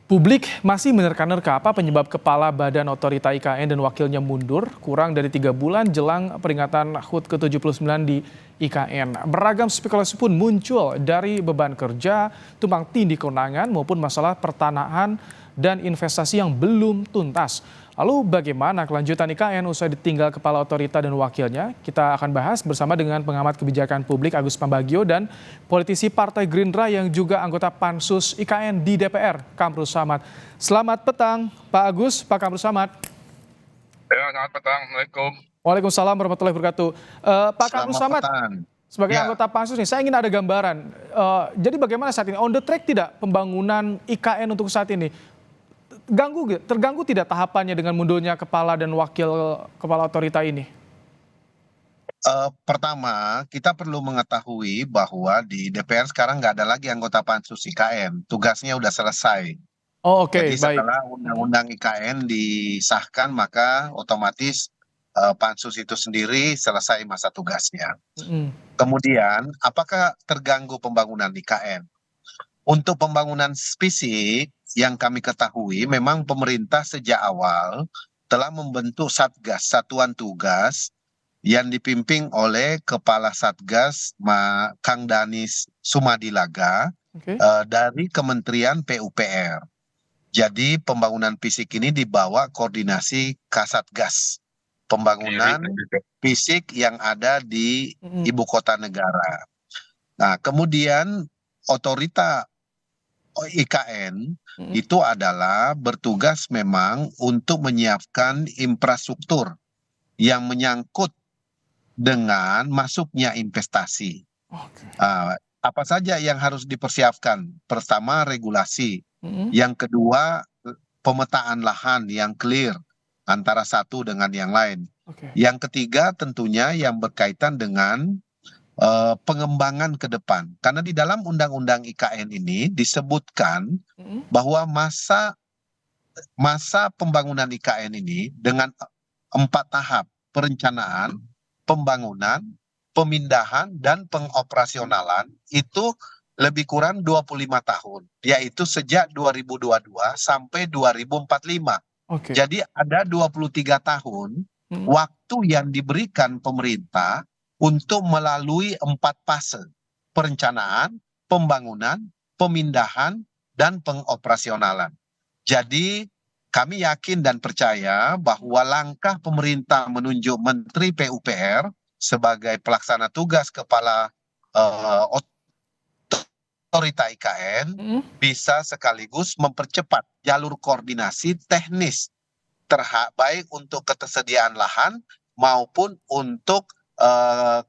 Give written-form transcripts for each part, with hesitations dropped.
Publik masih menerka-nerka apa penyebab Kepala Badan Otorita IKN dan wakilnya mundur kurang dari 3 bulan jelang peringatan HUT ke-79 di IKN. Beragam spekulasi pun muncul dari beban kerja, tumpang tindih kewenangan maupun masalah pertanahan dan investasi yang belum tuntas. Lalu bagaimana kelanjutan IKN usai ditinggal Kepala Otorita dan wakilnya? Kita akan bahas bersama dengan pengamat kebijakan publik Agus Pambagio dan politisi Partai Gerindra yang juga anggota Pansus IKN di DPR, Kamrul Samad. Selamat petang, Pak Agus, Pak Kamrul Samad. Ya, selamat petang. Assalamualaikum. Waalaikumsalam warahmatullahi wabarakatuh. Pak Kamrul Samad, sebagai anggota Pansus nih, saya ingin ada gambaran. Jadi bagaimana saat ini? On the track tidak pembangunan IKN untuk saat ini? Terganggu tidak tahapannya dengan mundurnya kepala dan wakil kepala otorita ini? Pertama, kita perlu mengetahui bahwa di DPR sekarang nggak ada lagi anggota Pansus IKN. Tugasnya udah selesai. Oh, oke, Jadi baik. setelah Undang-Undang IKN disahkan, maka otomatis Pansus itu sendiri selesai masa tugasnya. Kemudian, apakah terganggu pembangunan IKN? Untuk pembangunan fisik yang kami ketahui, memang pemerintah sejak awal telah membentuk Satgas, Satuan Tugas, yang dipimpin oleh Kepala Satgas Kang Danis Sumadilaga dari Kementerian PUPR. Jadi pembangunan fisik ini dibawa koordinasi Kasatgas, pembangunan fisik yang ada di ibu kota negara. Nah, kemudian otorita IKN itu adalah bertugas memang untuk menyiapkan infrastruktur yang menyangkut dengan masuknya investasi. Apa saja yang harus dipersiapkan? Pertama, regulasi. Yang kedua, pemetaan lahan yang clear antara satu dengan yang lain. Yang ketiga, tentunya yang berkaitan dengan pengembangan ke depan. Karena di dalam Undang-Undang IKN ini disebutkan bahwa masa pembangunan IKN ini dengan 4 tahap: perencanaan, pembangunan, pemindahan, dan pengoperasionalan itu lebih kurang 25 tahun, yaitu sejak 2022 sampai 2045. Jadi ada 23 tahun waktu yang diberikan pemerintah untuk melalui 4 fase: perencanaan, pembangunan, pemindahan, dan pengoperasionalan. Jadi kami yakin dan percaya bahwa langkah pemerintah menunjuk Menteri PUPR sebagai pelaksana tugas Kepala Otorita IKN bisa sekaligus mempercepat jalur koordinasi teknis baik untuk ketersediaan lahan maupun untuk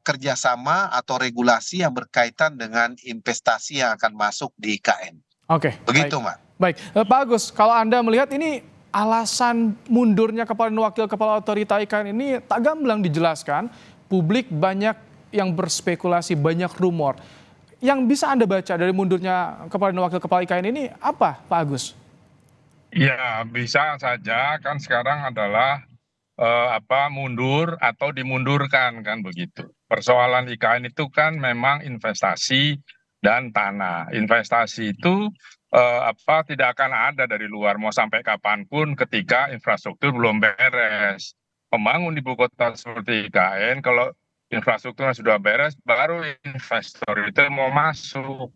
kerjasama atau regulasi yang berkaitan dengan investasi yang akan masuk di IKN. Begitu, Mbak. Baik, Pak Agus, kalau Anda melihat ini alasan mundurnya kepala dan wakil kepala otorita IKN ini tak gamblang dijelaskan. Publik banyak yang berspekulasi, banyak rumor. Yang bisa Anda baca dari mundurnya kepala dan wakil kepala IKN ini apa, Pak Agus? Ya, bisa saja kan sekarang adalah mundur atau dimundurkan, kan begitu. Persoalan IKN itu kan memang investasi dan tanah. Investasi itu tidak akan ada dari luar, mau sampai kapanpun ketika infrastruktur belum beres. Membangun ibu kota seperti IKN, kalau infrastrukturnya sudah beres, baru investor itu mau masuk.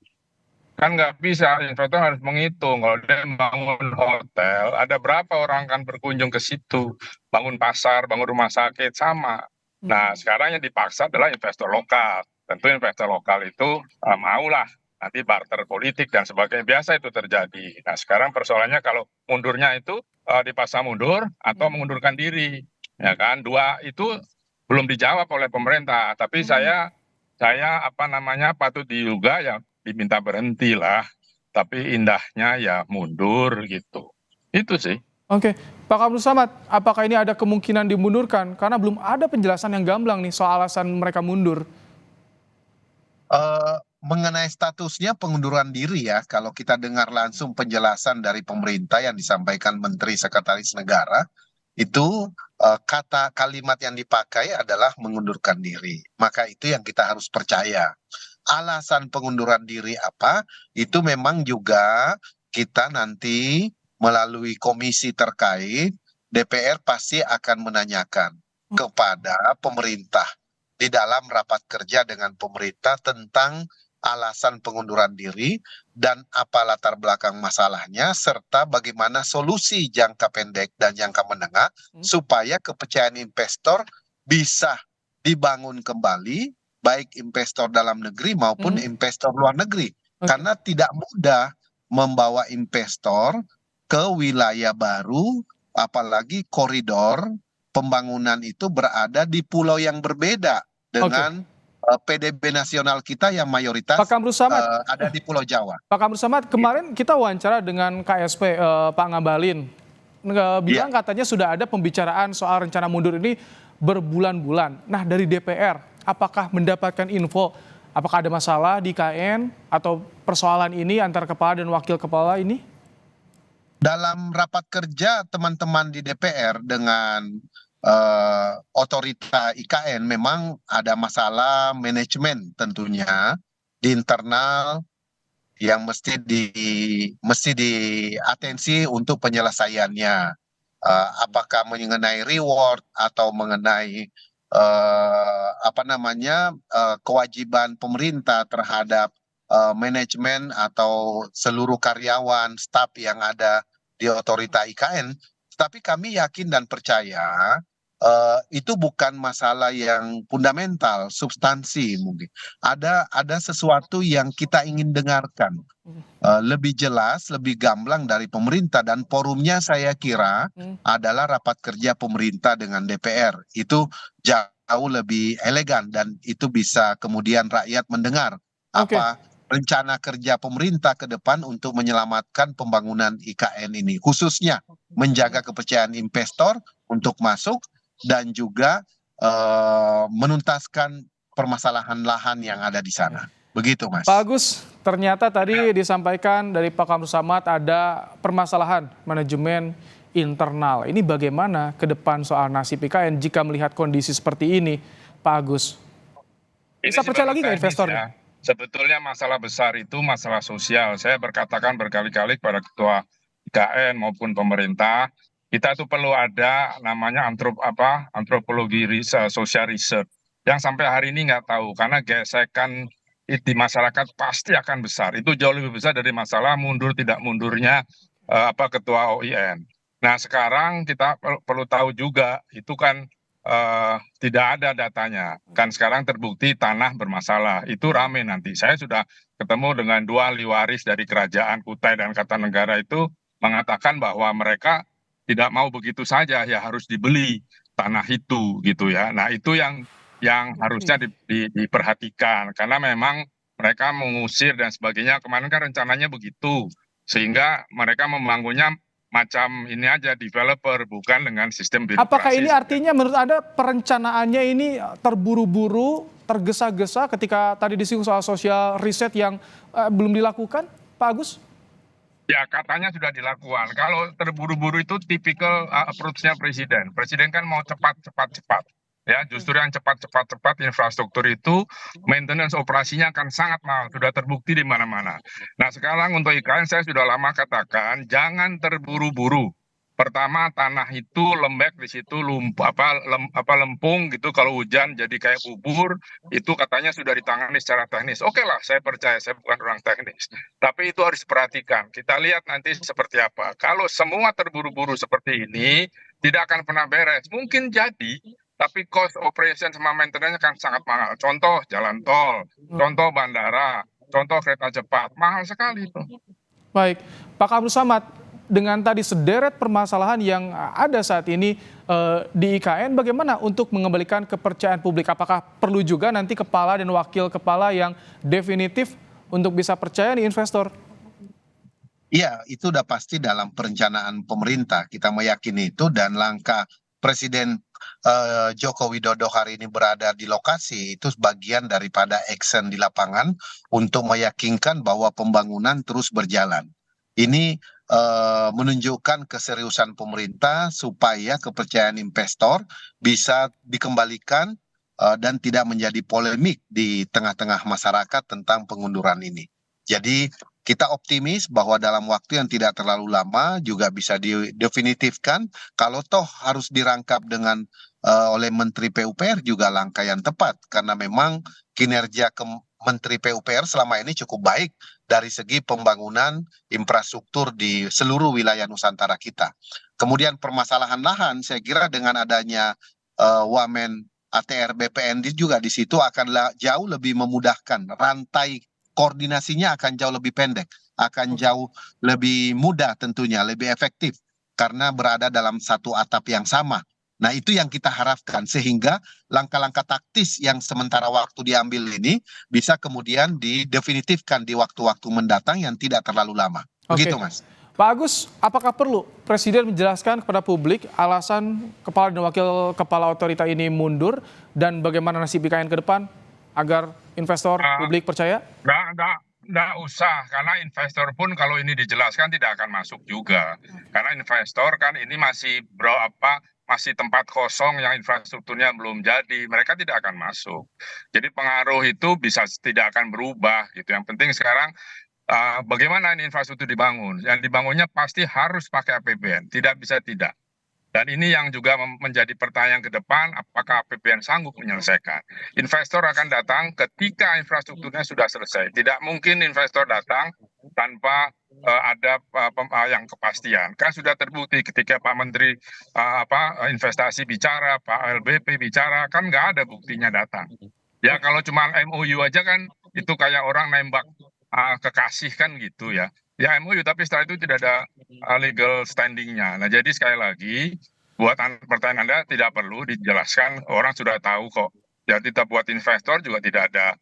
Kan nggak bisa, investor harus menghitung. Kalau dia bangun hotel, ada berapa orang akan berkunjung ke situ? Bangun pasar, bangun rumah sakit, sama. Nah, sekarang yang dipaksa adalah investor lokal. Tentu investor lokal itu maulah nanti barter politik dan sebagainya. Biasa itu terjadi. Nah, sekarang persoalannya kalau mundurnya itu dipaksa mundur atau mengundurkan diri. Ya kan, dua itu belum dijawab oleh pemerintah. Tapi saya patut diduga ya diminta berhenti lah, tapi indahnya ya mundur gitu. Itu sih. Oke, Pak Kamrul Samad, apakah ini ada kemungkinan dimundurkan? Karena belum ada penjelasan yang gamblang nih soal alasan mereka mundur. Mengenai statusnya pengunduran diri ya, kalau kita dengar langsung penjelasan dari pemerintah yang disampaikan Menteri Sekretaris Negara, itu kalimat yang dipakai adalah mengundurkan diri. Maka itu yang kita harus percaya. Alasan pengunduran diri apa, itu memang juga kita nanti melalui komisi terkait, DPR pasti akan menanyakan kepada pemerintah di dalam rapat kerja dengan pemerintah tentang alasan pengunduran diri dan apa latar belakang masalahnya, serta bagaimana solusi jangka pendek dan jangka menengah supaya kepercayaan investor bisa dibangun kembali, baik investor dalam negeri maupun investor luar negeri. Karena tidak mudah membawa investor ke wilayah baru, apalagi koridor pembangunan itu berada di pulau yang berbeda dengan PDB nasional kita yang mayoritas Pak Kamru Samad, ada di Pulau Jawa. Pak Kamru Samad, kemarin kita wawancara dengan KSP Pak Ngabalin, bilang katanya sudah ada pembicaraan soal rencana mundur ini berbulan-bulan. Nah, dari DPR, apakah mendapatkan info apakah ada masalah di IKN atau persoalan ini antara kepala dan wakil kepala ini? Dalam rapat kerja teman-teman di DPR dengan otorita IKN memang ada masalah manajemen tentunya di internal yang mesti diatensi untuk penyelesaiannya. Apakah mengenai reward atau mengenai kewajiban pemerintah terhadap manajemen atau seluruh karyawan, staf yang ada di otorita IKN. Tapi kami yakin dan percaya itu bukan masalah yang fundamental, substansi mungkin. Ada sesuatu yang kita ingin dengarkan lebih jelas, lebih gamblang dari pemerintah, dan forumnya saya kira adalah rapat kerja pemerintah dengan DPR. Itu jauh lebih elegan dan itu bisa kemudian rakyat mendengar apa rencana kerja pemerintah ke depan untuk menyelamatkan pembangunan IKN ini, khususnya menjaga kepercayaan investor untuk masuk dan juga menuntaskan permasalahan lahan yang ada di sana. Begitu, Mas. Pak Agus, ternyata tadi disampaikan dari Pak Kamru Samad ada permasalahan manajemen internal. Ini bagaimana ke depan soal nasib IKN jika melihat kondisi seperti ini, Pak Agus? Bisa percaya lagi nggak investornya? Sebetulnya masalah besar itu masalah sosial. Saya berkatakan berkali-kali kepada ketua IKN maupun pemerintah, kita itu perlu ada namanya antropologi social research yang sampai hari ini nggak tahu, karena gesekan di masyarakat pasti akan besar. Itu jauh lebih besar dari masalah mundur tidak mundurnya ketua OIN. Nah, sekarang kita perlu tahu juga itu kan tidak ada datanya. Kan sekarang terbukti tanah bermasalah. Itu rame nanti. Saya sudah ketemu dengan dua ahli waris dari kerajaan Kutai dan Kartanegara itu mengatakan bahwa mereka tidak mau begitu saja, ya harus dibeli tanah itu gitu ya. Nah, itu yang harusnya diperhatikan, karena memang mereka mengusir dan sebagainya. Kemarin kan rencananya begitu, sehingga mereka membangunnya macam ini aja, developer, bukan dengan sistem birokrasi. Apakah ini artinya menurut Anda perencanaannya ini terburu-buru, tergesa-gesa ketika tadi disinggung soal social riset yang belum dilakukan, Pak Agus? Ya, katanya sudah dilakukan. Kalau terburu-buru itu tipikal approach-nya presiden. Presiden kan mau cepat. Ya, justru yang cepat infrastruktur itu maintenance operasinya akan sangat mahal, sudah terbukti di mana-mana. Nah, sekarang untuk IKN saya sudah lama katakan jangan terburu-buru. Pertama, tanah itu lembek, di situ lempung gitu, kalau hujan jadi kayak bubur, itu katanya sudah ditangani secara teknis. Oke lah, saya percaya, saya bukan orang teknis. Tapi itu harus diperhatikan. Kita lihat nanti seperti apa. Kalau semua terburu-buru seperti ini, tidak akan pernah beres. Mungkin jadi, tapi cost operation sama maintenance kan sangat mahal. Contoh jalan tol, contoh bandara, contoh kereta cepat, mahal sekali itu. Baik, Pak Kamru Samad, dengan tadi sederet permasalahan yang ada saat ini di IKN, bagaimana untuk mengembalikan kepercayaan publik? Apakah perlu juga nanti kepala dan wakil kepala yang definitif untuk bisa percaya nih investor? Iya, itu udah pasti dalam perencanaan pemerintah. Kita meyakini itu, dan langkah Presiden Joko Widodo hari ini berada di lokasi itu bagian daripada action di lapangan untuk meyakinkan bahwa pembangunan terus berjalan. Ini menunjukkan keseriusan pemerintah supaya kepercayaan investor bisa dikembalikan dan tidak menjadi polemik di tengah-tengah masyarakat tentang pengunduran ini. Jadi kita optimis bahwa dalam waktu yang tidak terlalu lama juga bisa didefinitifkan. Kalau toh harus dirangkap dengan oleh Menteri PUPR juga langkah yang tepat, karena memang kinerja Menteri PUPR selama ini cukup baik dari segi pembangunan infrastruktur di seluruh wilayah Nusantara kita. Kemudian permasalahan lahan, saya kira dengan adanya Wamen ATR BPN juga di situ akan jauh lebih memudahkan, rantai koordinasinya akan jauh lebih pendek, akan jauh lebih mudah tentunya, lebih efektif karena berada dalam satu atap yang sama. Nah, itu yang kita harapkan sehingga langkah-langkah taktis yang sementara waktu diambil ini bisa kemudian didefinitifkan di waktu-waktu mendatang yang tidak terlalu lama. Begitu, Mas. Pak Agus, apakah perlu Presiden menjelaskan kepada publik alasan kepala dan wakil kepala otorita ini mundur dan bagaimana nasib IKN ke depan agar investor publik percaya? Nggak usah, karena investor pun kalau ini dijelaskan tidak akan masuk juga. Karena investor kan ini masih masih tempat kosong yang infrastrukturnya belum jadi, mereka tidak akan masuk. Jadi pengaruh itu tidak akan berubah gitu. Yang penting sekarang bagaimana ini infrastruktur dibangun. Yang dibangunnya pasti harus pakai APBN, tidak bisa tidak. Dan ini yang juga menjadi pertanyaan ke depan, apakah APBN sanggup menyelesaikan. Investor akan datang ketika infrastrukturnya sudah selesai. Tidak mungkin investor datang tanpa ada yang kepastian. Kan sudah terbukti ketika Pak Menteri Investasi bicara, Pak LBP bicara, kan nggak ada buktinya datang. Ya kalau cuma MOU aja kan itu kayak orang nembak kekasih kan gitu ya. Ya MOU, tapi setelah itu tidak ada legal standingnya. Nah jadi sekali lagi, buat pertanyaan Anda tidak perlu dijelaskan, orang sudah tahu kok. Ya kita buat investor juga tidak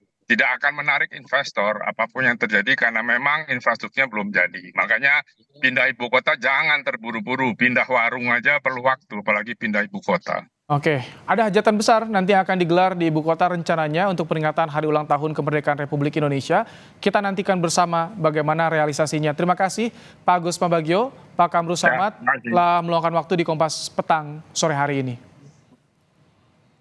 akan menarik investor apapun yang terjadi karena memang infrastrukturnya belum jadi. Makanya pindah ibu kota jangan terburu-buru, pindah warung aja perlu waktu, apalagi pindah ibu kota. Oke, ada hajatan besar nanti akan digelar di ibu kota rencananya untuk peringatan Hari Ulang Tahun Kemerdekaan Republik Indonesia. Kita nantikan bersama bagaimana realisasinya. Terima kasih Pak Agus Pambagio, Pak Kamru Samad telah meluangkan waktu di Kompas Petang sore hari ini.